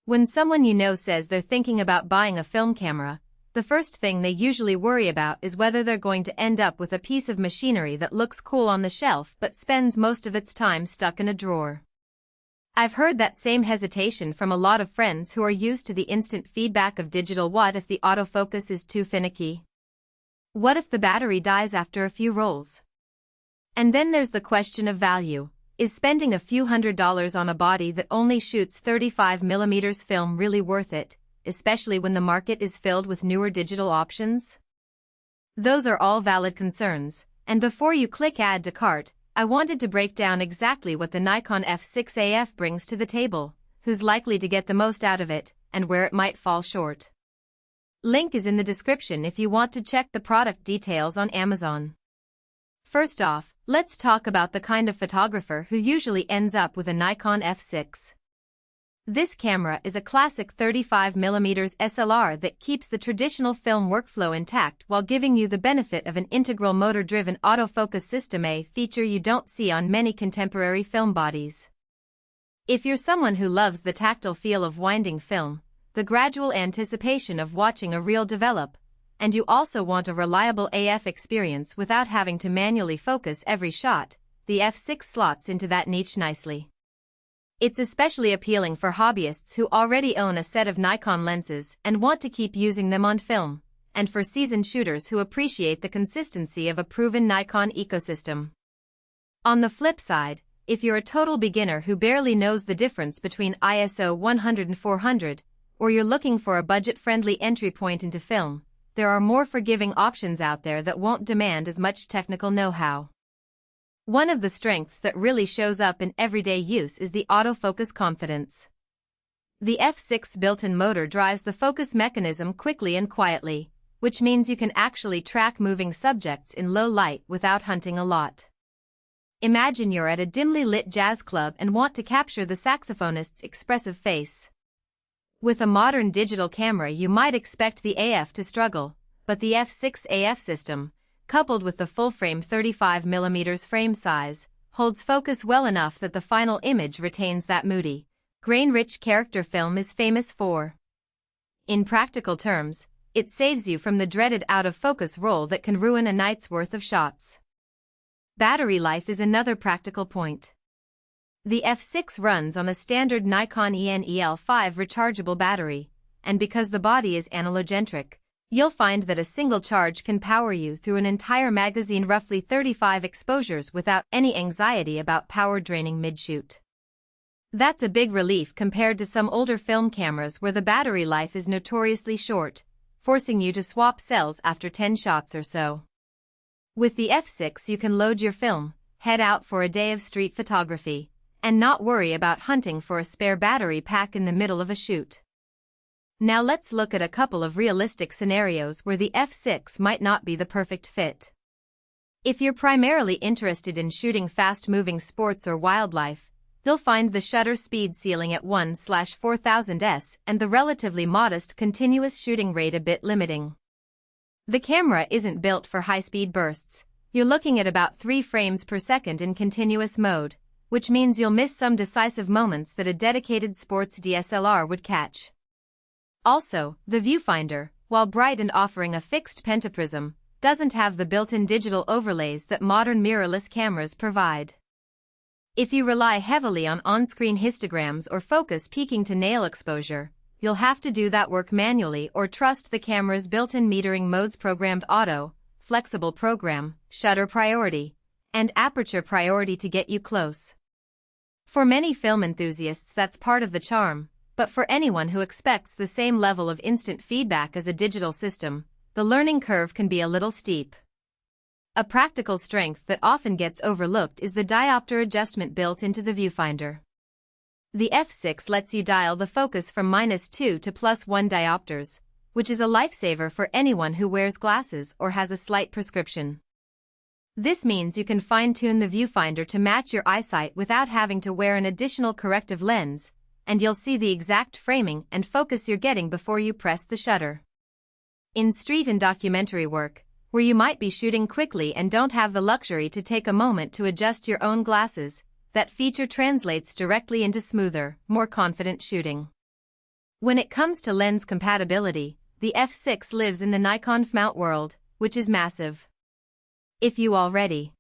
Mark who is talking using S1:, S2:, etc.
S1: When someone you know says they're thinking about buying a film camera, the first thing they usually worry about is whether they're going to end up with a piece of machinery that looks cool on the shelf but spends most of its time stuck in a drawer. I've heard that same hesitation from a lot of friends who are used to the instant feedback of digital. What if the autofocus is too finicky? What if the battery dies after a few rolls? And then there's the question of value. Is spending a few $100s on a body that only shoots 35mm film really worth it, especially when the market is filled with newer digital options? Those are all valid concerns, and before you click Add to Cart, I wanted to break down exactly what the Nikon F6AF brings to the table, who's likely to get the most out of it, and where it might fall short. Link is in the description if you want to check the product details on Amazon. First off, let's talk about the kind of photographer who usually ends up with a Nikon F6. This camera is a classic 35mm SLR that keeps the traditional film workflow intact while giving you the benefit of an integral motor-driven autofocus system, a feature you don't see on many contemporary film bodies. If you're someone who loves the tactile feel of winding film, the gradual anticipation of watching a reel develop, and you also want a reliable AF experience without having to manually focus every shot, the F6 slots into that niche nicely. It's especially appealing for hobbyists who already own a set of Nikon lenses and want to keep using them on film, and for seasoned shooters who appreciate the consistency of a proven Nikon ecosystem. On the flip side, if you're a total beginner who barely knows the difference between ISO 100 and 400, or you're looking for a budget-friendly entry point into film, there are more forgiving options out there that won't demand as much technical know-how. One of the strengths that really shows up in everyday use is the autofocus confidence. The F6 built-in motor drives the focus mechanism quickly and quietly, which means you can actually track moving subjects in low light without hunting a lot. Imagine you're at a dimly lit jazz club and want to capture the saxophonist's expressive face. With a modern digital camera you might expect the AF to struggle, but the F6 AF system, coupled with the full-frame 35mm frame size, holds focus well enough that the final image retains that moody, grain-rich character film is famous for. In practical terms, it saves you from the dreaded out-of-focus roll that can ruin a night's worth of shots. Battery life is another practical point. The F6 runs on a standard Nikon EN-EL5 rechargeable battery, and because the body is analogentric, you'll find that a single charge can power you through an entire magazine, roughly 35 exposures, without any anxiety about power draining mid-shoot. That's a big relief compared to some older film cameras where the battery life is notoriously short, forcing you to swap cells after 10 shots or so. With the F6 you can load your film, head out for a day of street photography, and not worry about hunting for a spare battery pack in the middle of a shoot. Now let's look at a couple of realistic scenarios where the F6 might not be the perfect fit. If you're primarily interested in shooting fast-moving sports or wildlife, you'll find the shutter speed ceiling at 1/4000s and the relatively modest continuous shooting rate a bit limiting. The camera isn't built for high-speed bursts. You're looking at about 3 frames per second in continuous mode, which means you'll miss some decisive moments that a dedicated sports DSLR would catch. Also, the viewfinder, while bright and offering a fixed pentaprism, doesn't have the built-in digital overlays that modern mirrorless cameras provide. If you rely heavily on on-screen histograms or focus peaking to nail exposure, you'll have to do that work manually or trust the camera's built-in metering modes: programmed auto, flexible program, shutter priority, and aperture priority to get you close. For many film enthusiasts that's part of the charm, but for anyone who expects the same level of instant feedback as a digital system, the learning curve can be a little steep. A practical strength that often gets overlooked is the diopter adjustment built into the viewfinder. The F6 lets you dial the focus from -2 to +1 diopters, which is a lifesaver for anyone who wears glasses or has a slight prescription. This means you can fine-tune the viewfinder to match your eyesight without having to wear an additional corrective lens, and you'll see the exact framing and focus you're getting before you press the shutter. In street and documentary work, where you might be shooting quickly and don't have the luxury to take a moment to adjust your own glasses, that feature translates directly into smoother, more confident shooting. When it comes to lens compatibility, the f6 lives in the Nikon mount world, which is massive. If you already